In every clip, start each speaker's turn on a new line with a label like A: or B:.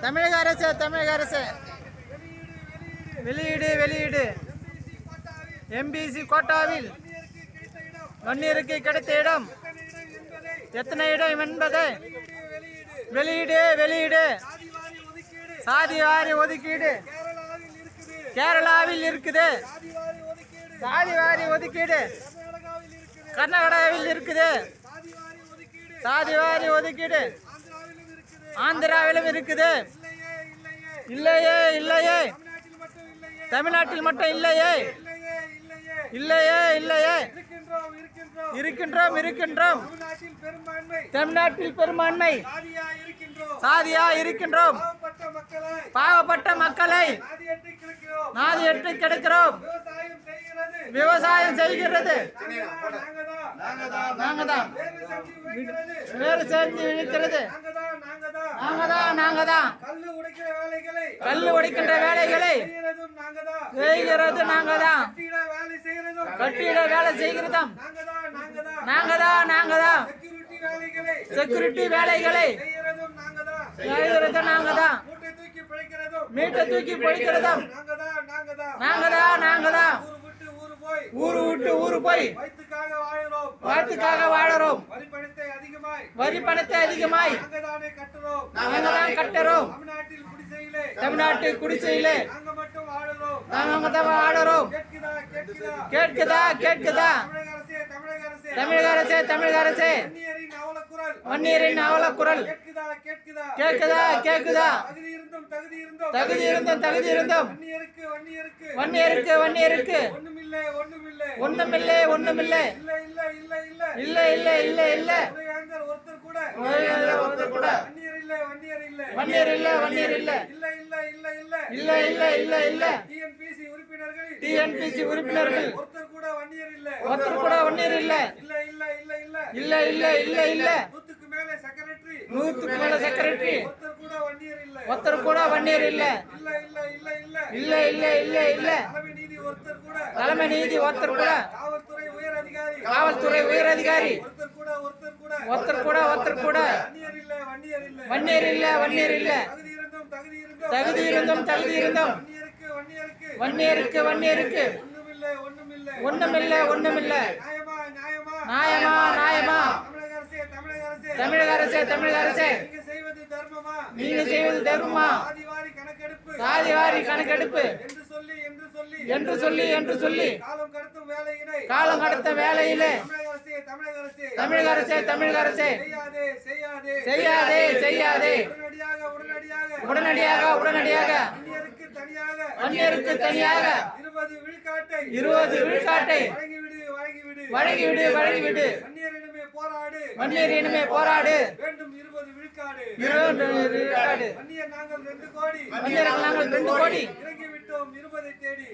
A: தமிழக அரசு வெளியீடு எம்பிசி கோட்டாவில் வன்னியருக்கு கிடைத்த இடம் எத்தனை இடம் என்பது வெளியீடு சாதி வாரி ஒதுக்கீடு கேரளாவில் இருக்குது. சாதி வாரி ஒதுக்கீடு கர்நாடகாவில் இருக்குது. சாதி வாரி ஒதுக்கீடு ஆந்திராவிலும் இருக்குது. இல்லையே தமிழ்நாட்டில் மட்டும் இல்லையே இருக்கின்றோம் தமிழ்நாட்டில் பெரும்பான்மை சாதியா இருக்கின்றோம். பாவப்பட்ட மக்களை நாதி கிடைக்கிறோம். விவசாயம் செய்கிறது நாங்கதான் வேறு சேர்ந்து இழுக்கிறது நாங்கதான் கல்லு உடைக்கின்ற வேலைகளை செய்கிறது நாங்கதான். கட்டிட வேலை செய்கிறதும் நாங்கதான். செக்யூரிட்டி வேலைகளை செய்கிறது நாங்கதான். மீட்டை தூக்கி பிடிக்கிறதும் நாங்கதான். ஊரு விட்டு ஊரு போய் வாழ்த்துக்காக வாழறோம். வரி பணத்தை அதிகமாய் நாங்கதான் கட்டுறோம். தமிழ்நாட்டு குடிசையிலே நாங்க வாழறோம். கேட்குதா தமிழக அரசே வன்னியரின் அவலக்குரல் கேட்குதா தகுதி இருந்தும் வன்னியருக்கு ஒண்ணுமில்லை. இல்ல வன்னியர் இல்ல. டிஎன்பிசி உறுப்பினர்கள் ஒருத்தர் கூட வன்னியர் இல்ல. நூத்துக்கு மேல செக்ரட்டரி ஒருத்தர் கூட வன்னியர் இல்ல. தலைமை நீதி ஒருத்தர் கூட காவல்துறை உயர் அதிகாரி ஒருத்தர் கூட வன்னியர் இல்ல. தகுதி இருந்தும் வன்னியருக்கு ஒண்ணுமில்ல. நியாயமா தமிழக அரசே நீங்க செய்வது தர்மமா? சாதிவாரி கணக்கெடுப்பு என்று சொல்லி காலம் கடத்த வேலையிலே தமிழக அரசே செய்யாதே. உடனடியாக வன்னியருக்கு தனியாக 20 விழுக்காட்டை வழங்கிவிடு. வன்னியரிடமே போராடு. வேண்டும் 20 விழுக்காடு. வன்னியர் நாங்கள் 2 கோடி இறங்கிவிட்டோம் 20 தேடி.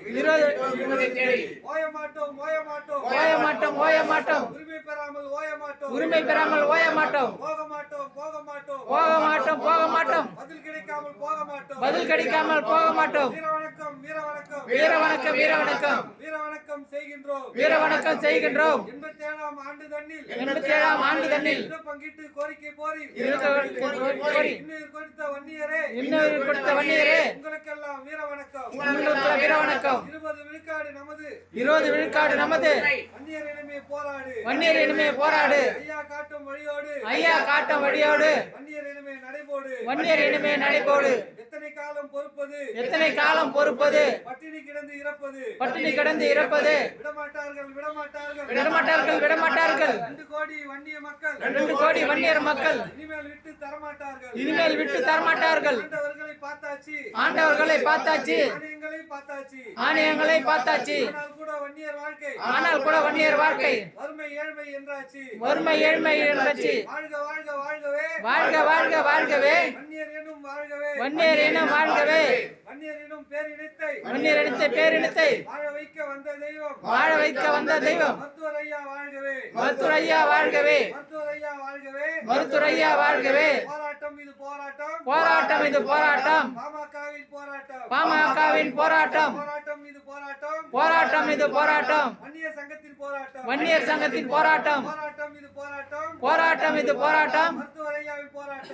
A: ஓய மாட்டோம். உரிமை பெறாமல் ஓய மாட்டோம். போக மாட்டோம். பதில் கிடைக்காமல் போக மாட்டோம். வீர வணக்கம் செய்கின்றோம். 87ஆம் ஆண்டு தண்ணில் பங்கிட்டு கோரிக்கை போரி இன்னொரு கொடுத்த வன்னியரே உங்களுக்கெல்லாம் வீர வணக்கம். 20 விழுக்காடு நமது. வன்னியரிடமே போராடு. ஐயா காட்டும் வழியோடு வன்னியரிடமே நடைபோடு. எத்தனை காலம் பொறுப்பது? பட்டினி கிடந்து இறப்பது. விடமாட்டார்கள். 2 கோடி வன்னியர் மக்கள் இனிமேல் விட்டு தரமாட்டார்கள். ஆண்டவர்களை பார்த்தாச்சு. ஆணையங்களை பார்த்தாச்சு. ஆனால் கூட வன்னியர் வாழ்க்கை வறுமை ஏழ்மை என்றாச்சு. வாழ்கவே வன்னியர் எனும் வாழ்கவே. வன்னியர் இனத்தை பேரினத்தை வாழ வைக்க வந்த தெய்வம் மருத்துவர் ஐயா வாழ்கவே. போராட்டம் இது போராட்டம். பாமகவின் போராட்டம். வன்னியர் சங்கத்தின் போராட்டம்.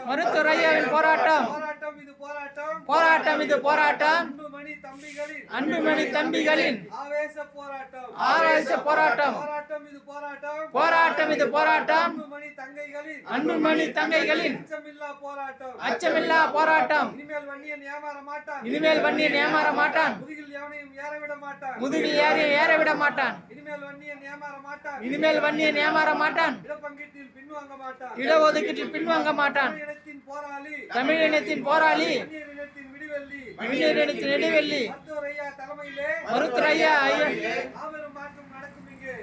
A: மருத்துவர் ஐயாவின் போராட்டம். இது போராட்டம்
B: போராட்டம் இது போராட்டம்
A: அன்புமணி தம்பிகளின் ஆவேச போராட்டம் போராட்டம் இது போராட்டம் அன்புமணி தங்கைகளின்
B: அச்சமில்லா போராட்டம்
A: இனிமேல் வன்னியன் ஏமாற மாட்டான்
B: முதுகில் யாரையும் ஏற விட மாட்டான்
A: இனிமேல் வன்னியன் ஏமாற மாட்டான்
B: இடஒதுக்கீட்டில் பின்வாங்க மாட்டான் தமிழ் இனத்தின் போராளி வன்னியர் இனத்தின் நெடுவெள்ளி மருத்துவர் ஐயா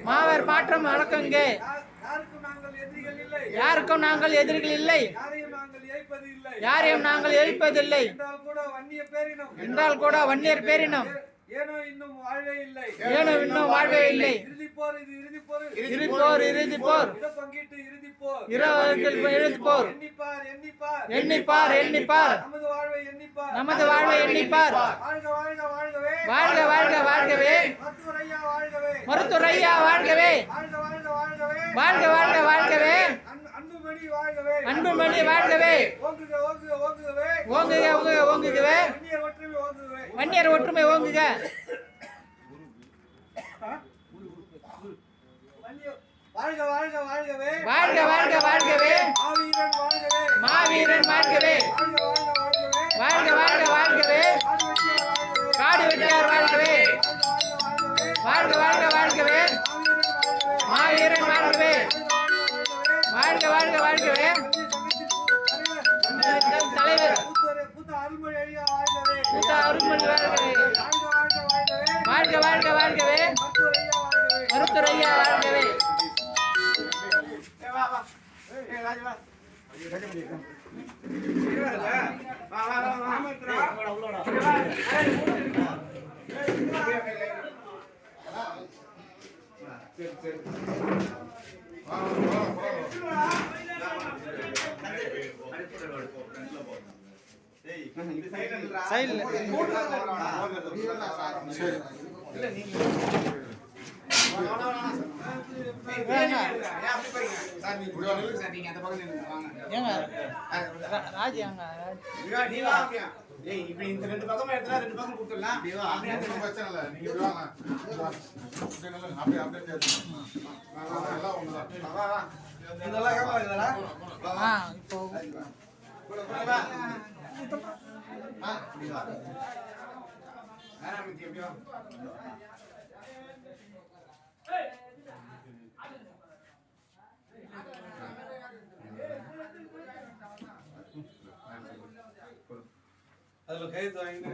B: மாபெரும் மாற்றம் நடக்கும் இங்கே யாருக்கும் நாங்கள் எதிரிகள் இல்லை யாரையும் நாங்கள் எழுப்பதில்லை என்றால் கூட வன்னியர் பேரினம்
A: ஏனோ இன்னும்
B: வாழ்வே இல்லை இறுதி போர் இறுதி போர் எண்ணிப்பார் நமது வாழ்வை எண்ணிப்பார் வாழ்கவே மருத்துவர் ஐயா வாழ்கவே வாழ்கவே அன்புமணி வாழ்கவே ஓங்குகவே வன்னியர் ஒற்றுமை ஓங்குக வாழ்கவே மாவீரன் வாழ்கவே வாழ்கவே காடு வெட்டியார் வாழ்கவே வாழ்கவே மாவீரன் வாழ்கவே வாழ்கவே தலைவர் அருள்மொழி வாழ்கவே மருத்துவர் ஐயா வாழ்கவே
A: அதுல கைது வாங்கி